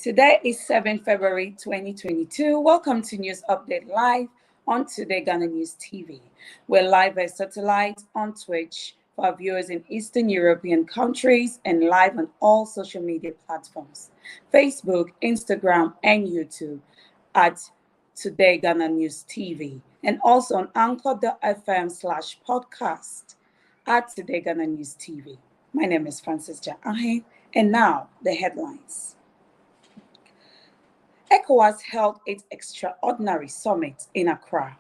Today is 7 February 2022. Welcome to News Update Live on Today Ghana News TV. We're live by satellite on Twitch for our viewers in Eastern European countries and live on all social media platforms, Facebook, Instagram, and YouTube at Today Ghana News TV, and also on anchor.fm/podcast at Today Ghana News TV. My name is Francis Ahe, and now the headlines. ECOWAS held its extraordinary summit in Accra.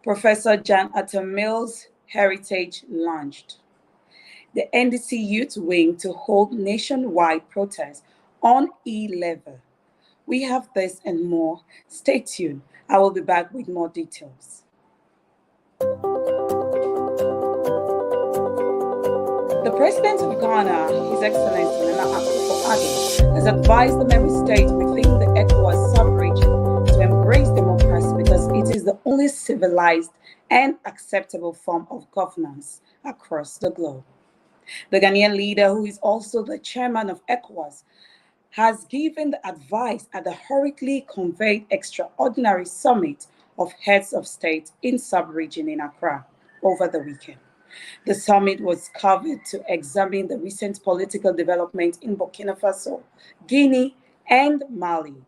Professor John Atta Mills Heritage launched. The NDC Youth Wing to hold nationwide protests on E-level. We have this and more. Stay tuned. I will be back with more details. The President of Ghana, His Excellency Nana Akufo-Addo, has advised the member states within the ECOWAS sub-region to embrace democracy because it is the only civilized and acceptable form of governance across the globe. The Ghanaian leader, who is also the chairman of ECOWAS, has given the advice at the hurriedly convened extraordinary summit of heads of state in sub-region in Accra over the weekend. The summit was covered to examine the recent political development in Burkina Faso, Guinea, and Mali,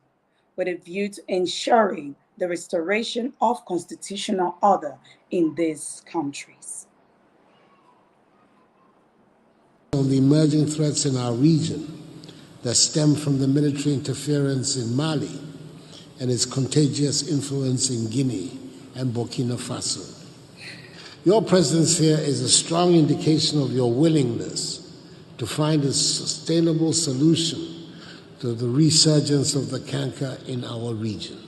with a view to ensuring the restoration of constitutional order in these countries. On the emerging threats in our region that stem from the military interference in Mali and its contagious influence in Guinea and Burkina Faso. Your presence here is a strong indication of your willingness to find a sustainable solution to the resurgence of the canker in our region.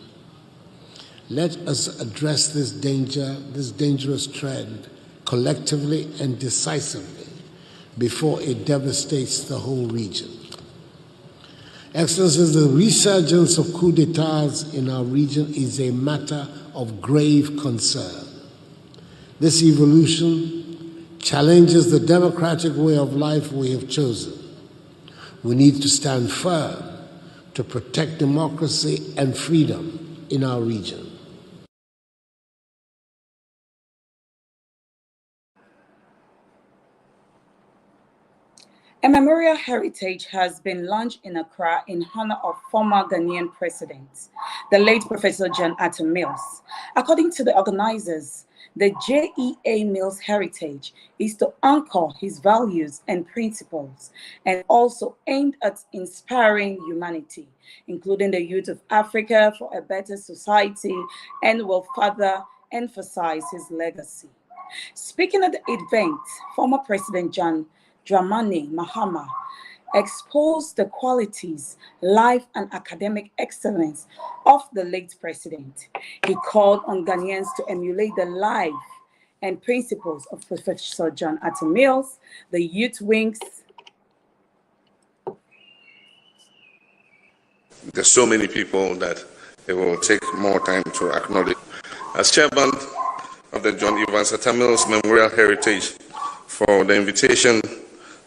Let us address this dangerous trend collectively and decisively before it devastates the whole region. Excellencies, the resurgence of coups d'etats in our region is a matter of grave concern. This evolution challenges the democratic way of life we have chosen. We need to stand firm to protect democracy and freedom in our region. A memorial heritage has been launched in Accra in honor of former Ghanaian president, the late Professor John Atta Mills. According to the organizers, the JEA Mills Heritage is to anchor his values and principles and also aimed at inspiring humanity, including the youth of Africa for a better society, and will further emphasize his legacy. Speaking at the event, former President John Dramani Mahama exposed the qualities, life, and academic excellence of the late president. He called on Ghanaians to emulate the life and principles of Professor John Atta Mills, the youth wings. There's so many people that it will take more time to acknowledge. As chairman of the John Evans Atta Mills Memorial Heritage, for the invitation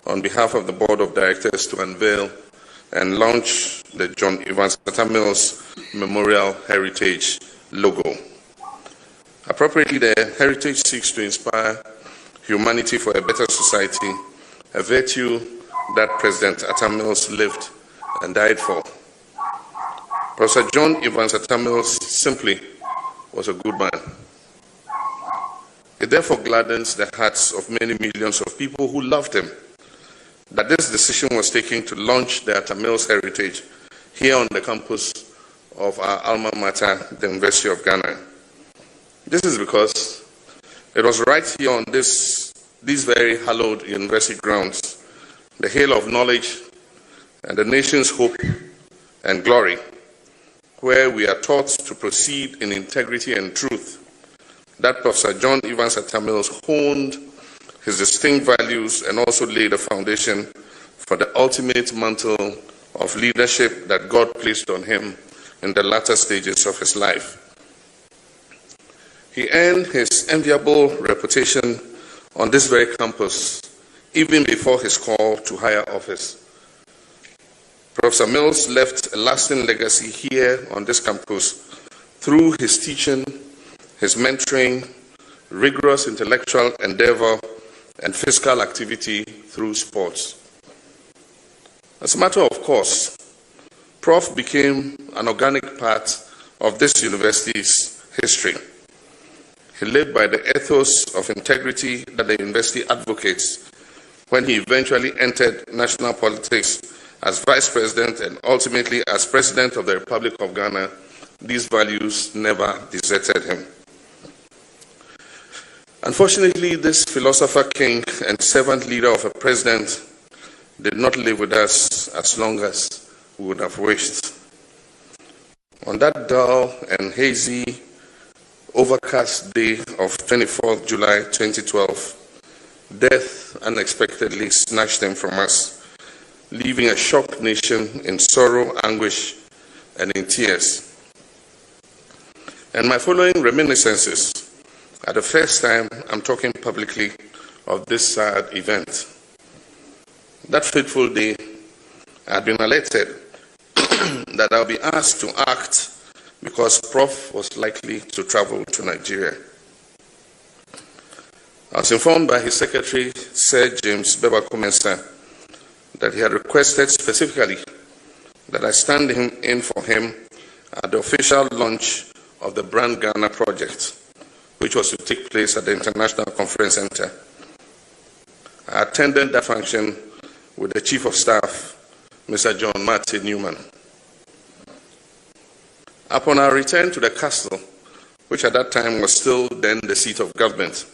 on behalf of the Board of Directors to unveil and launch the John Evans Atta Mills Memorial Heritage logo. Appropriately, the heritage seeks to inspire humanity for a better society, a virtue that President Atta Mills lived and died for. Professor John Evans Atta Mills simply was a good man. It therefore gladdens the hearts of many millions of people who loved him that this decision was taken to launch the Atta Mills Heritage here on the campus of our alma mater, the University of Ghana. This is because It was right here on these very hallowed university grounds, the hill of knowledge and the nation's hope and glory, where we are taught to proceed in integrity and truth, that Professor John Evans Atta Mills honed his distinct values and also laid a foundation for the ultimate mantle of leadership that God placed on him in the latter stages of his life. He earned his enviable reputation on this very campus even before his call to higher office. Professor Mills left a lasting legacy here on this campus through his teaching, his mentoring, rigorous intellectual endeavor, and physical activity through sports. As a matter of course, Prof became an organic part of this university's history. He lived by the ethos of integrity that the university advocates when he eventually entered national politics as vice president and ultimately as president of the Republic of Ghana. These values never deserted him. Unfortunately, this philosopher, king, and servant leader of a president did not live with us as long as we would have wished. On that dull and hazy, overcast day of 24th July 2012, death unexpectedly snatched him from us, leaving a shocked nation in sorrow, anguish, and in tears. And my following reminiscences are the first time I'm talking publicly of this sad event. That fateful day, I had been alerted that I'll be asked to act because Prof was likely to travel to Nigeria. I was informed by his secretary, Sir James Beba-Mensah, that he had requested specifically that I stand in for him at the official launch of the Brand Ghana project, which was to take place at the International Conference Center. I attended that function with the Chief of Staff, Mr. John Martin Newman. Upon our return to the castle, which at that time was still then the seat of government,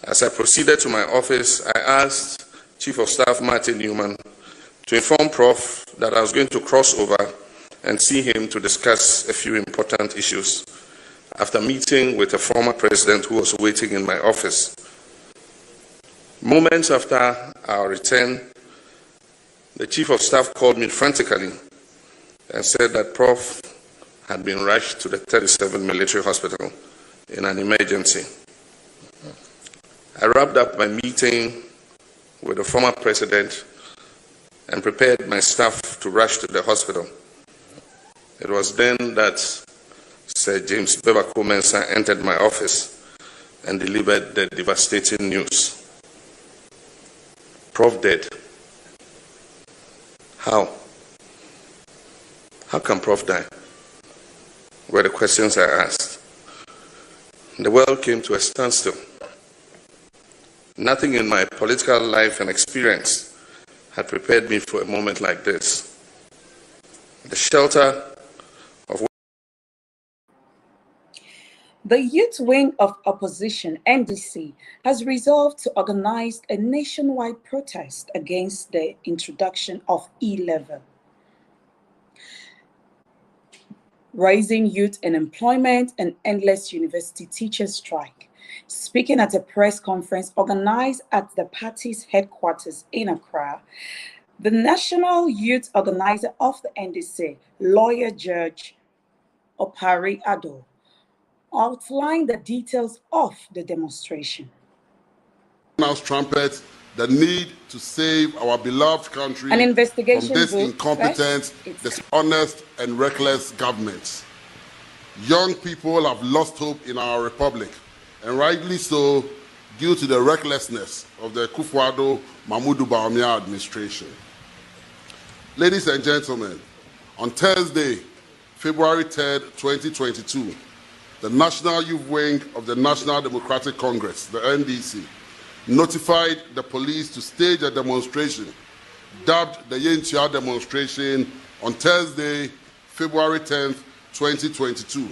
as I proceeded to my office, I asked Chief of Staff Martin Newman to inform Prof that I was going to cross over and see him to discuss a few important issues after meeting with a former president who was waiting in my office. Moments after our return, the Chief of Staff called me frantically and said that Prof had been rushed to the 37 Military Hospital in an emergency. I wrapped up my meeting with the former president and prepared my staff to rush to the hospital. It was then that Sir James Beba-Mensah entered my office and delivered the devastating news. Prof dead. How? How can Prof die? Were the questions I asked. The world came to a standstill. Nothing in my political life and experience had prepared me for a moment like this. The shelter of the youth wing of opposition, NDC, has resolved to organize a nationwide protest against the introduction of E-level, rising youth unemployment, and endless university teachers strike. Speaking at a press conference organized at the party's headquarters in Accra, the national youth organizer of the NDC, lawyer Judge Opari Ado, outlined the details of the demonstration. Now trumpet the need to save our beloved country An investigation from this incompetent, dishonest, and reckless government. Young people have lost hope in our republic, and rightly so, due to the recklessness of the Akufo-Addo Mahmoud Bawumia administration. Ladies and gentlemen, on Thursday, February 3rd, 2022, the National Youth Wing of the National Democratic Congress, the NDC, notified the police to stage a demonstration dubbed the Yentia demonstration on Thursday, February 10th, 2022,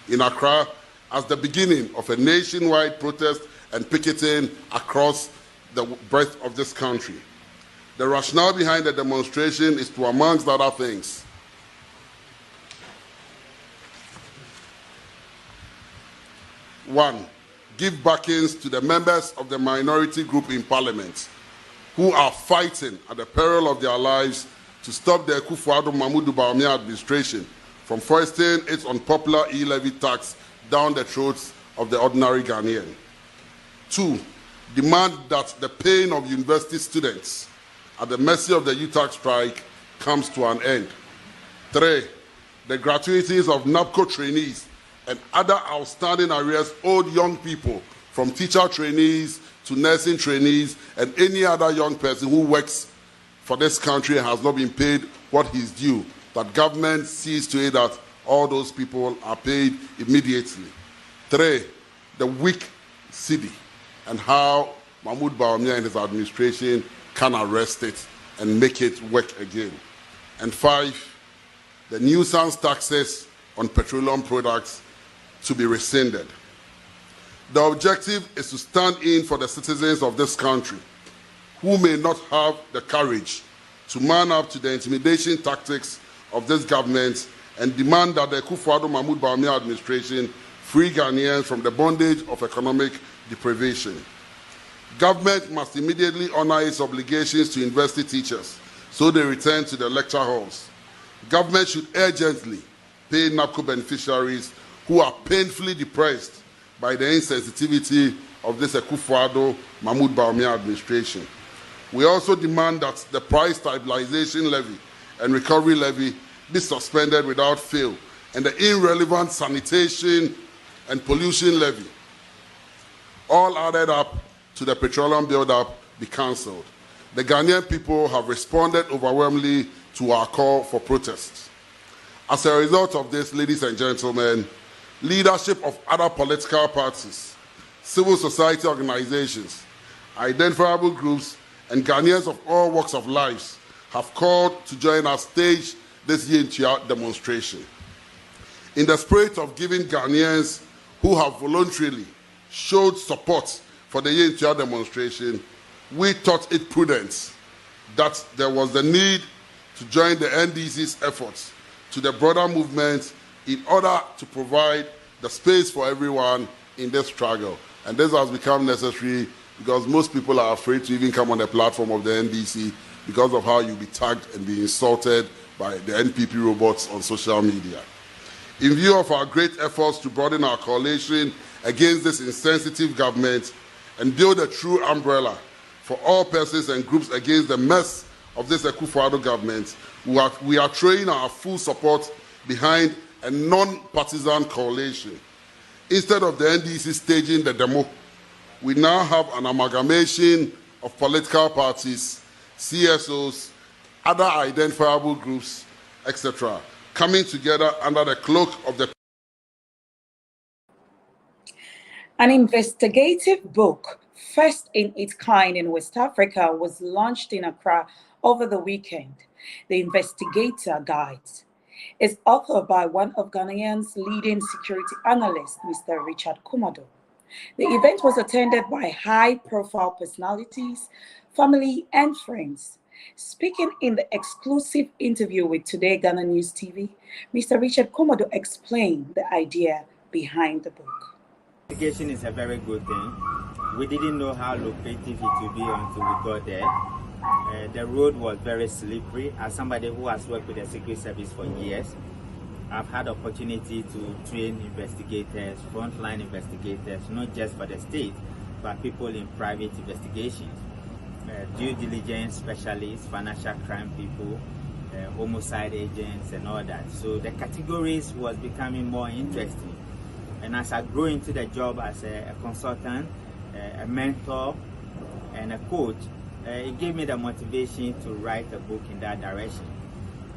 in Accra as the beginning of a nationwide protest and picketing across the breadth of this country. The rationale behind the demonstration is to, amongst other things, one, give backings to the members of the minority group in Parliament who are fighting at the peril of their lives to stop the Akufo-Addo Mahmoud Bawumia administration from foisting its unpopular e-levy tax down the throats of the ordinary Ghanaian. Two, demand that the pain of university students at the mercy of the UTAC strike comes to an end. Three, the gratuities of NABCO trainees and other outstanding arrears owed young people, from teacher trainees to nursing trainees and any other young person who works for this country and has not been paid what is due, that government sees to it that all those people are paid immediately. Three, the weak city and how Mahmoud Bawumia and his administration can arrest it and make it work again. And five, the nuisance taxes on petroleum products to be rescinded. The objective is to stand in for the citizens of this country who may not have the courage to man up to the intimidation tactics of this government and demand that the Akufo-Addo Mahmoud Bawumia administration free Ghanaians from the bondage of economic deprivation. Government must immediately honor its obligations to university teachers so they return to the lecture halls. Government should urgently pay NABCO beneficiaries who are painfully depressed by the insensitivity of this Akufo-Addo Mahmoud Bawumia administration. We also demand that the price stabilization levy and recovery levy be suspended without fail, and the irrelevant sanitation and pollution levy, all added up to the petroleum build-up, be cancelled. The Ghanaian people have responded overwhelmingly to our call for protests. As a result of this, ladies and gentlemen, leadership of other political parties, civil society organizations, identifiable groups, and Ghanaians of all walks of life have called to join our stage this Yentua demonstration. In the spirit of giving Ghanaians who have voluntarily showed support for the Yentua demonstration, we thought it prudent that there was the need to join the NDC's efforts to the broader movement in order to provide the space for everyone in this struggle. And this has become necessary because most people are afraid to even come on the platform of the NDC because of how you'll be tagged and be insulted by the NPP robots on social media. In view of our great efforts to broaden our coalition against this insensitive government and build a true umbrella for all persons and groups against the mess of this Akufo-Addo government, we are throwing our full support behind a non-partisan coalition. Instead of the NDC staging the demo, we now have an amalgamation of political parties, CSOs, other identifiable groups, etc., coming together under the cloak of the... An investigative book, first in its kind in West Africa, was launched in Accra over the weekend. The Investigator Guides is authored by one of Ghanaians' leading security analysts, Mr. Richard Kumado. The event was attended by high-profile personalities, family, and friends. Speaking in the exclusive interview with Today Ghana News TV, Mr. Richard Kumado explained the idea behind the book. Investigation is a very good thing. We didn't know how lucrative it would be until we got there. The road was very slippery. As somebody who has worked with the Secret Service for years, I've had opportunity to train investigators, frontline investigators, not just for the state, but people in private investigations, due diligence specialists, financial crime people, homicide agents, and all that. So the categories was becoming more interesting. And as I grew into the job as a consultant, a mentor, and a coach, it gave me the motivation to write a book in that direction.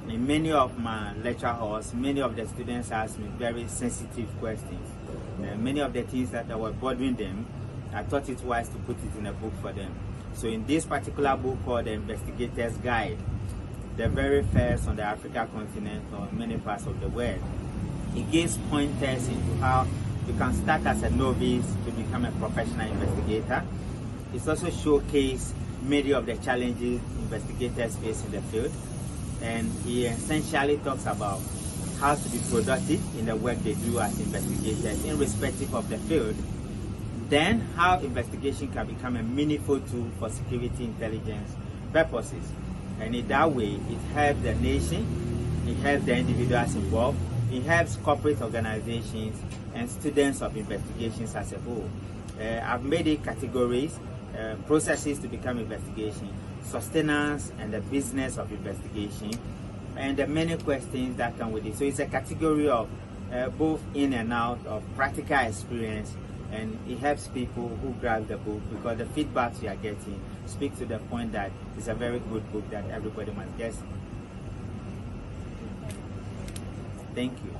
In many of my lecture halls, many of the students asked me very sensitive questions. Many of the things that were bothering them, I thought it wise to put it in a book for them. So in this particular book called The Investigator's Guide, the very first on the African continent or many parts of the world, it gives pointers into how You can start as a novice to become a professional investigator. It's also showcased many of the challenges investigators face in the field. And he essentially talks about how to be productive in the work they do as investigators, irrespective of the field. Then, how investigation can become a meaningful tool for security intelligence purposes. And in that way, it helps the nation, it helps the individuals involved, it helps corporate organizations and students of investigations as a whole. I've made it categories, processes to become investigation, sustenance and the business of investigation, and the many questions that come with it. So it's a category of both in and out of practical experience, and it helps people who grab the book because the feedbacks you are getting speak to the point that it's a very good book that everybody must get. Thank you.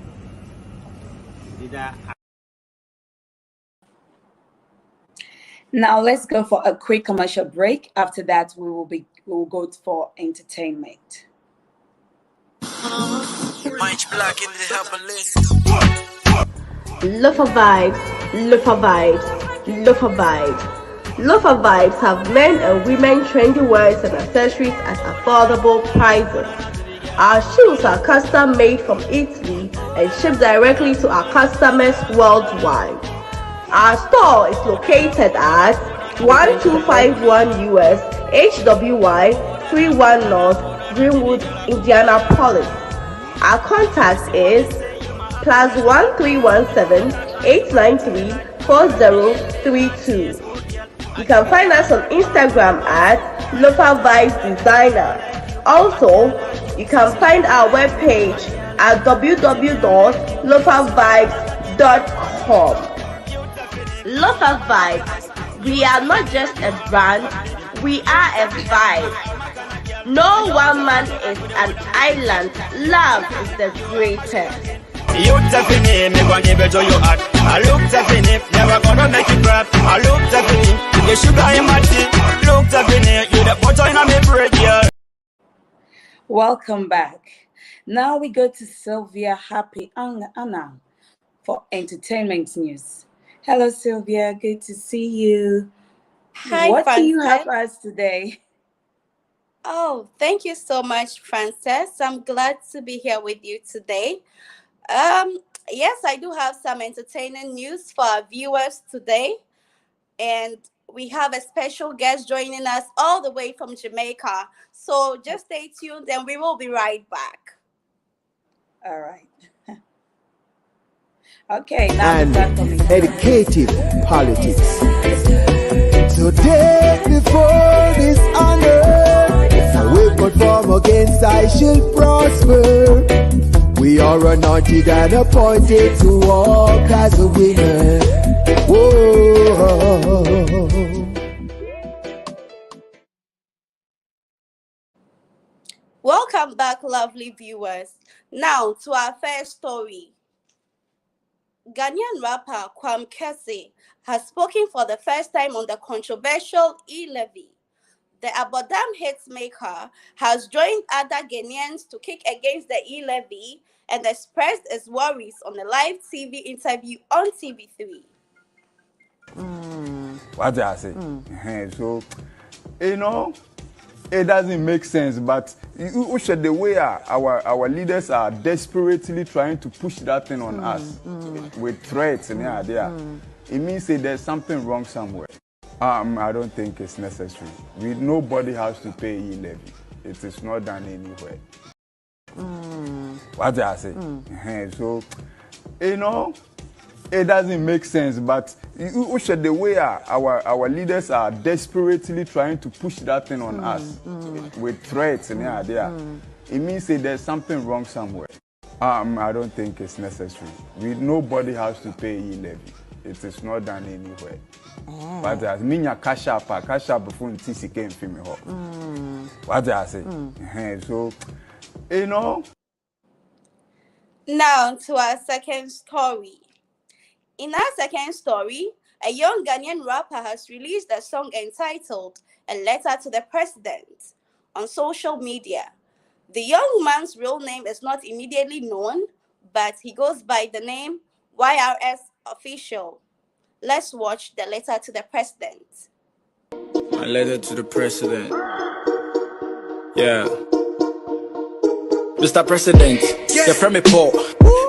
Now let's go for a quick commercial break. After that, we will go for entertainment. Lofa Vibes, Lofa Vibes, Lofa Vibes. Lofa Vibes have men and women trendy wears and accessories at affordable prices. Our shoes are custom made from Italy and shipped directly to our customers worldwide. Our store is located at 1251 US HWY 31 North Greenwood, Indianapolis. Our contact is +1 317 893 4032. You can find us on Instagram at Lofa Vibes Designer. Also, you can find our webpage at www.lofavibes.com. Lofa Vibes, we are not just a brand, we are a vibe. No one man is an island, love is the greatest. You definitely me gonna give it to you hot. I look definitely, never gonna make you crap. I look definitely, you get sugar in my tea. Look definitely, you the butter in my bread, yeah. Welcome back. Now we go to Sylvia Happy Anna for entertainment news. Hello, Sylvia. Good to see you. Hi, what Frances. do you have for us today? Oh, thank you so much, Frances. I'm glad to be here with you today. Yes, I do have some entertaining news for our viewers today. And we have a special guest joining us all the way from Jamaica. So just stay tuned and we will be right back. All right. Okay, now and educative politics. Today before this honor, I will perform against I shall prosper. We are anointed and appointed to walk as a winner. Whoa. Welcome back, lovely viewers. Now to our first story. Ghanaian rapper Kwam Kese has spoken for the first time on the controversial e-levy. The Abodam hitmaker has joined other Ghanaians to kick against the e-levy and expressed his worries on a live TV interview on TV3. What did I say? So, you know, it doesn't make sense, but you should the way our leaders are desperately trying to push that thing on us with threats and it means that there's something wrong somewhere. I don't think it's necessary. Nobody has to pay e-levy. It is not done anywhere. What did I say? So, you know, it doesn't make sense, but you should the way our leaders are desperately trying to push that thing on us with threats and it means that there's something wrong somewhere. I don't think it's necessary. Nobody has to pay e-levy. It is not done anywhere. But as minya cash up before TC came from me. What did I say? So, you know. Now to our second story. In our second story, a young Ghanaian rapper has released a song entitled A Letter to the President on social media. The young man's real name is not immediately known, but he goes by the name YRS official. Let's watch the letter to the president. A letter to the president. Yeah. Mr. President, the friend me Paul.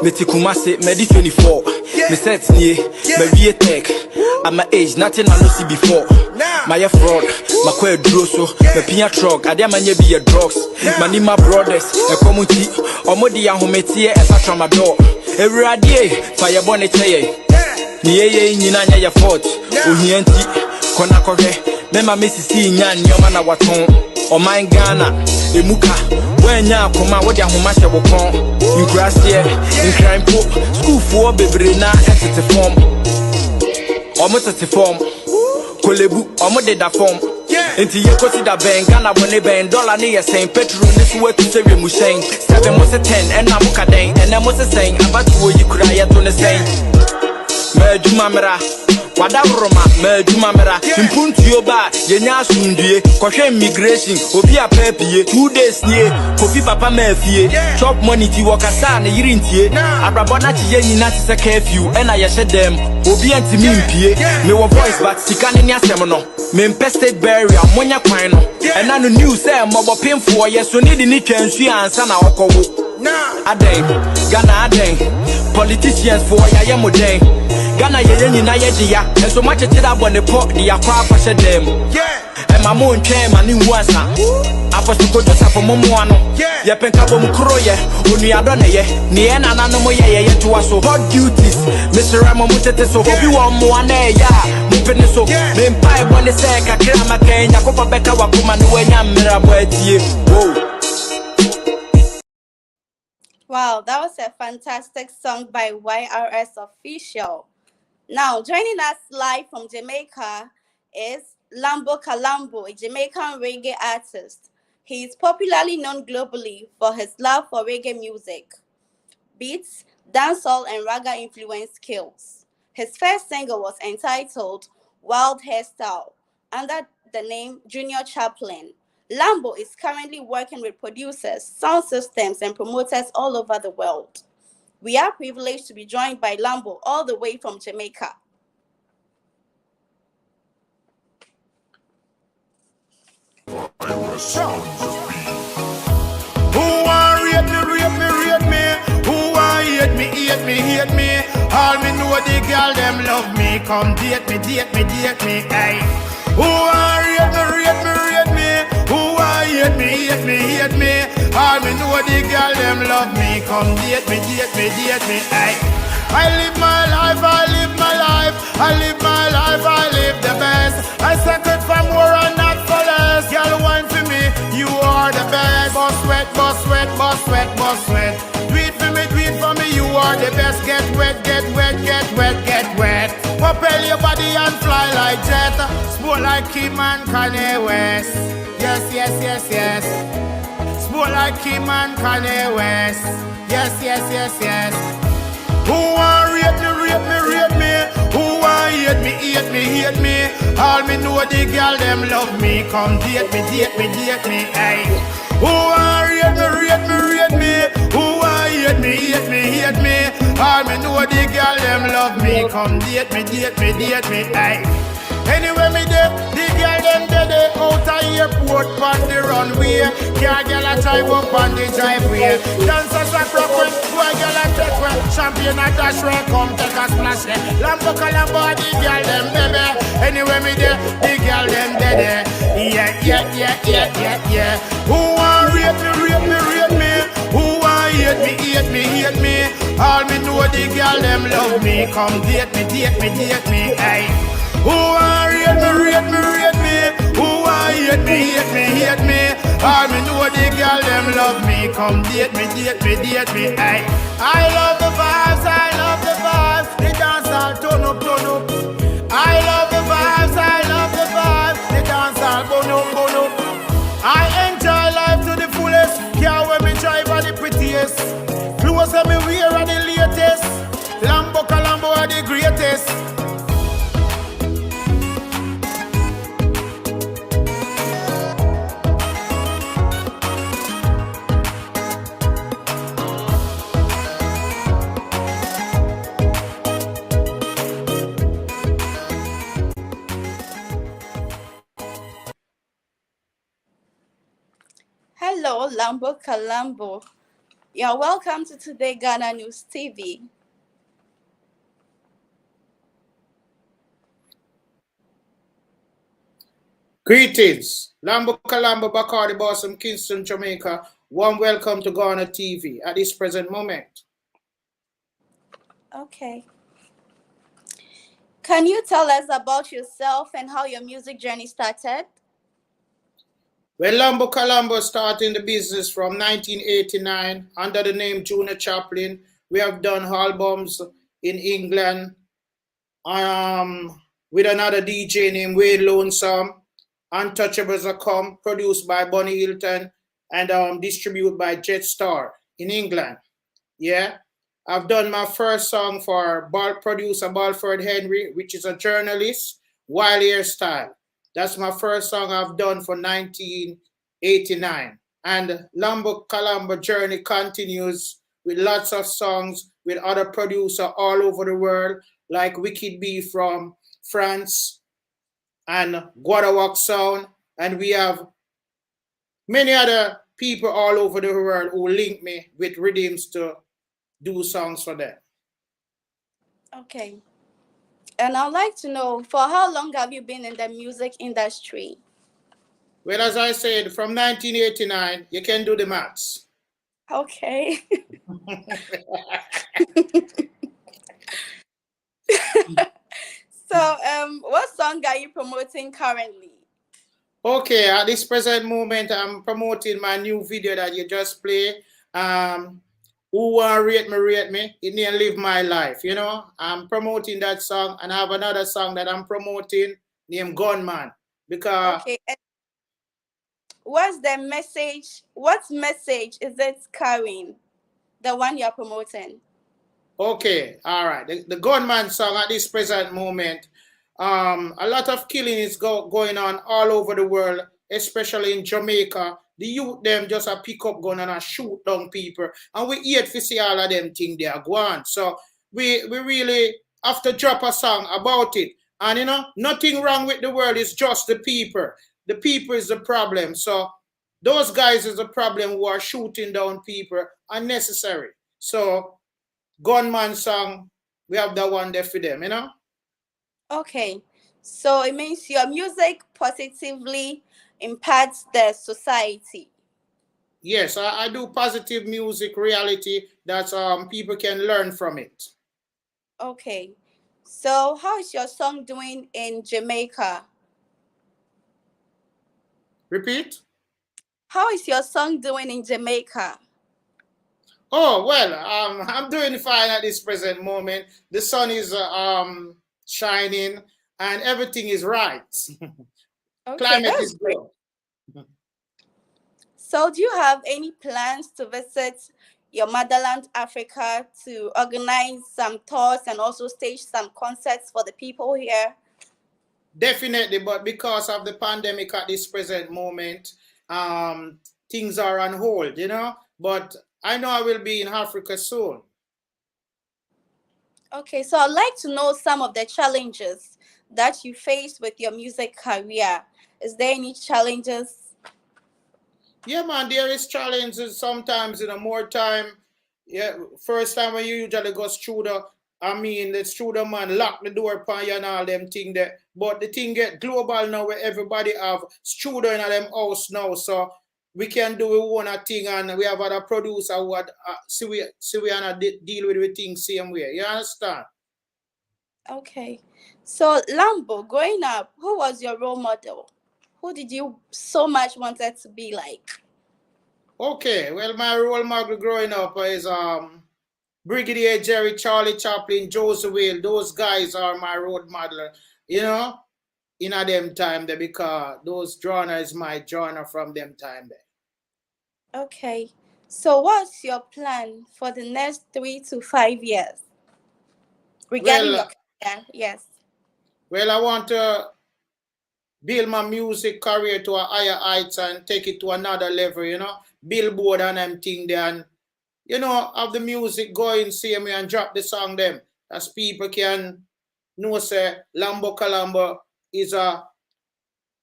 Me Kumasi, me 24. Me set me be tech. At my age, nothing I no see before. My fraud, my queer drosso, me pia truck, I dare be a drugs. My Nima brothers, a community, or modi and homety as a trauma door. Every day, fire bonnet. Niye nyina ya fort, uhienti, konakore, mema Mississippi nyan yomana waton, o my Ghana, emuka, wenya koma wodi ahomahye wopon, in grass here, in crime po, school for bebre na etete form, almost at form, kolebu, almost did that form. Into you consider Ben Ghana when they ben dollar near saying petrol this way to say we 7 was a 10 and I'm Mukadane and I was saying about you could I to the same. Mejumamera Wadawroma Mejumamera Impuntu yoba Yenya sundue Kwashe immigration Obi a pepe 2 days nie Kofi papa mefie Chop money ti wakasa na yirintie Abrabona chi yenyi na tise curfew Ena yeshe dem Obi anti mimpie Me wa voice but sikane ni asem no Me mpe state barrier Monya kwan no Ena no news say Mobo pimfo Yeso nidi ni twensu ya ansa na okowo Aden Ghana aden Politicians for ya ye modern Ghana ye nyina ye dia enso ma chetira bone po de yakwa kwashe dem e ma mo ntwe ma ni huasa aposto ko josa fo momo ano ye penka bom kro ye onu ado ne ye ne ye nana no mo ye to waso hot duties Mr. Ramo mutete so obi wo mo ana ya mo pene so me mpa bone se kakra ma kenya ko fa beka wakoma no wanya mmera bo atie Wow, that was a fantastic song by YRS Official. Now, joining us live from Jamaica is Lambo Kalambo, a Jamaican reggae artist. He is popularly known globally for his love for reggae music, beats, dancehall, and raga influenced skills. His first single was entitled Wild Hairstyle under the name Junior Chaplin. Lambo is currently working with producers, sound systems, and promoters all over the world. We are privileged to be joined by Lambo all the way from Jamaica. Who want rate me? Who want hate me? All me know the girl them love me. Come date me, ay. Who want rate me? Who want hate me? All me know the girl them love me. Come date me, ay. I live my life, I live the best. I second for more and not for less. Girl, wine for me, you are the best. Boss sweat. Do it for me, you are the best. Get wet. Propel your body and fly like jet. Smooth like Kim and Kanye West. Yes. Smooth like Kim and Kanye West. Yes. Who want rate me? Who want hate me? All me know the girl them love me. Come date me, ay. Who want rate me? Who want hate me? All me know the girl them love me. Come date me, ay. Anyway me there, the girl them dead out of airport on the runway. Car girl a drive up on the driveway. Dancers a rock when boy girl a take when champion a dash when come take a splash. Lambo Kalambo the girl them baby. Anyway me there, the girl them dead. Yeah. Who want rate me? Who want hate me? All me know the girl them love me. Come date me, ay. Who want rate me? Who want hate me? All me know the girl them love me. Come date me, ay. I love the vibes. The dance all turn up. I love the vibes. The dance all burn up. I enjoy life to the fullest. Car when me drive are the prettiest. Clothes when me wear are the latest. Lambo Kalambo are the greatest. Hello, Lambo Kalambo. You're welcome to Today Ghana News TV. Greetings, Lambo Kalambo Bacardi Bossum, Kingston, Jamaica. Warm welcome to Ghana TV at this present moment. Okay. Can you tell us about yourself and how your music journey started? Well, Lambo Kalambo started the business from 1989 under the name Junior Chaplin. We have done albums in England with another DJ named Wayne Lonesome. Untouchables are come, produced by Bonnie Hilton and distributed by Jetstar in England. Yeah, I've done my first song for producer Balford Henry, which is a journalist, Wild Hairstyle. That's my first song I've done for 1989. And Lambo Kalambo journey continues with lots of songs with other producers all over the world, like Wicked B from France and Guadawak Sound. And we have many other people all over the world who link me with rhythms to do songs for them. Okay. And I'd like to know, for how long have you been in the music industry? Well, as I said, from 1989, you can do the maths. Okay. So, what song are you promoting currently? Okay, at this present moment, I'm promoting my new video that you just played. Who Want Rate Me? It named Live My Life, you know? I'm promoting that song, and I have another song that I'm promoting named Gunman. Because... Okay. What's the message? What message is it carrying? The one you're promoting? Okay, all right. The Gunman song at this present moment, a lot of killing is going on all over the world, especially in Jamaica. The youth them just a pick up gun and shoot down people, and we hate to see all of them things they are going. So we really have to drop a song about it. And you know, nothing wrong with the world, it's just the people. The people is the problem. So those guys is the problem who are shooting down people unnecessary. So Gunman song, we have that one there for them, you know? Okay. So it means your music positively impacts the society. Yes, I do positive music, reality that people can learn from it. Okay. So how is your song doing in Jamaica? Repeat? How is your song doing in Jamaica? Oh, well, I'm doing fine at this present moment. The sun is shining and everything is right. Okay, Climate is good. So do you have any plans to visit your motherland, Africa, to organize some tours and also stage some concerts for the people here? Definitely, but because of the pandemic at this present moment, things are on hold, you know? But I know I will be in Africa soon. Okay, so I'd like to know some of the challenges that you face with your music career. Is there any challenges? Yeah, man, there is challenges sometimes, you know, more time. Yeah, first time when you usually go through the studio man lock the door upon you and all them thing there. But the thing get global now where everybody have studio in them house now. So we can do one thing and we have other producer who see we deal with the thing same way. You understand? Okay. So Lambo, growing up, who was your role model? Who did you so much wanted to be like? Okay, well, my role model growing up is Brigadier Jerry, Charlie Chaplin, Joseph Whale. Those guys are my role model, you know, in a them time there, because those genre is my genre from them time there. Okay. So what's your plan for the next 3 to 5 years? Regarding your career, yes. Well, I want to build my music career to a higher heights and take it to another level, you know, Billboard and them thing there, and you know, have the music going same way and drop the song them, as people can know say Lambo Kalambo is a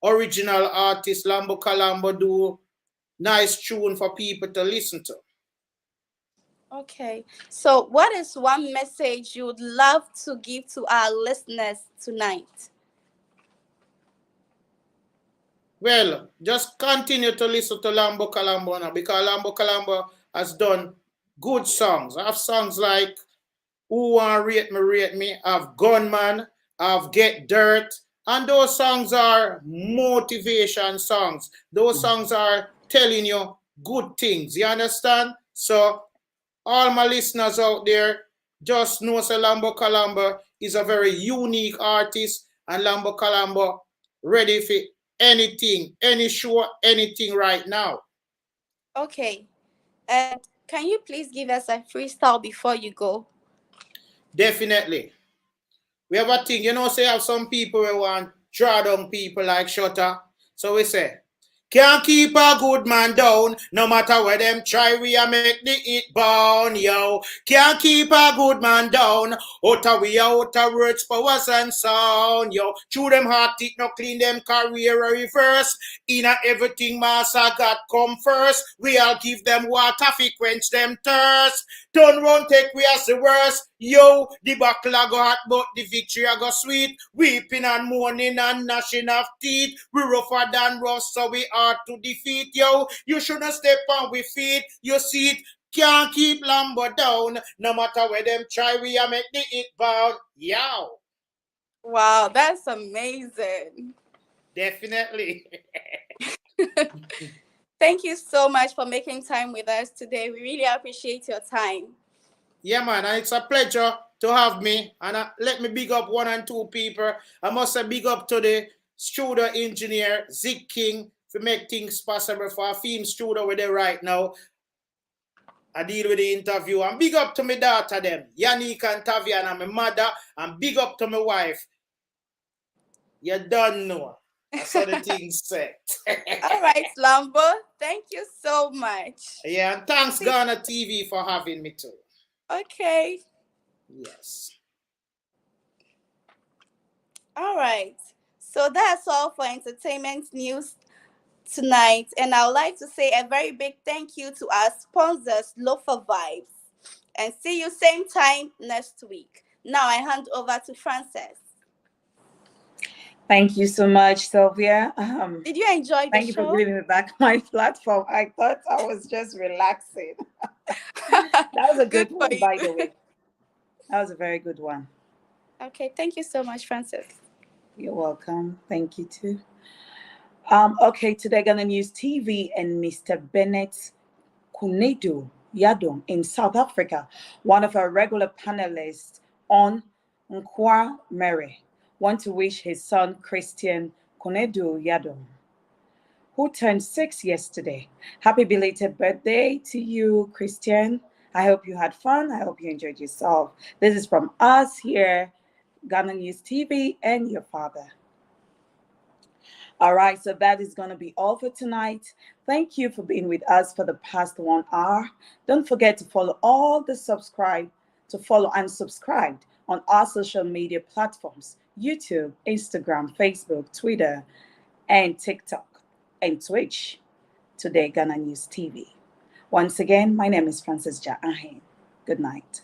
original artist. Lambo Kalambo do nice tune for people to listen to. Okay. So what is one message you would love to give to our listeners tonight? Well, just continue to listen to Lambo Kalambo now, because Lambo Kalambo has done good songs. I have songs like Who Want Rate Me, I have Gunman, I have Get Dirt, and those songs are motivation songs. Those songs are telling you good things, you understand? So all my listeners out there, just know that Lambo Kalambo is a very unique artist, and Lambo Kalambo ready for anything, any show, anything right now. Okay. And can you please give us a freestyle before you go? Definitely. We have a thing, you know, say have some people who want draw down people like Shutter. So we say, can't keep a good man down, no matter where them try, we a make the it bound, yo. Can't keep a good man down, we out of words, powers and sound, yo. Chew them heart, it no clean them career reverse. In a everything master God come first. We all give them water, fi quench them thirst. Turn round, take we as the worst. Yo, the battle a go hot, but the victory a go sweet. Weeping and mourning and gnashing of teeth. We rougher than rough, so we hard to defeat. Yo, you shouldn't step on we feet. You see it, can't keep Lambo down. No matter where them try, we a make the it bound. Yo. Wow, that's amazing. Definitely. Thank you so much for making time with us today. We really appreciate your time. Yeah, man, and it's a pleasure to have me. And let me big up one and two people. I must say big up to the studio engineer, Zig King, to make things possible for a film studio with them right now. I deal with the interview. And big up to my daughter, them, Yannick and Taviana, my mother. And big up to my wife. You don't know. That's how the things set. All right, Lambo. Thank you so much. Yeah, and thanks Ghana TV for having me too. Okay. Yes. All right. So that's all for entertainment news tonight. And I would like to say a very big thank you to our sponsors, Lofa Vibes. And see you same time next week. Now I hand over to Frances. Thank you so much, Sylvia. Did you enjoy the show? Thank you for giving me back my platform. I thought I was just relaxing. That was a good one, by the way. That was a very good one. Okay, thank you so much, Frances. You're welcome. Thank you too. Okay, today Ghana News TV and Mr. Bennett Kunedu Yadom in South Africa, one of our regular panelists on Nkwa Mere, want to wish his son Christian Kunedu Yadom, who turned 6 yesterday. Happy belated birthday to you, Christian. I hope you had fun. I hope you enjoyed yourself. This is from us here, Ghana News TV, and your father. All right, so that is going to be all for tonight. Thank you for being with us for the past 1 hour. Don't forget to follow and subscribe on our social media platforms, YouTube, Instagram, Facebook, Twitter, and TikTok, and Twitch. Today, Ghana News TV. Once again, my name is Frances Ja Ahen. Good night.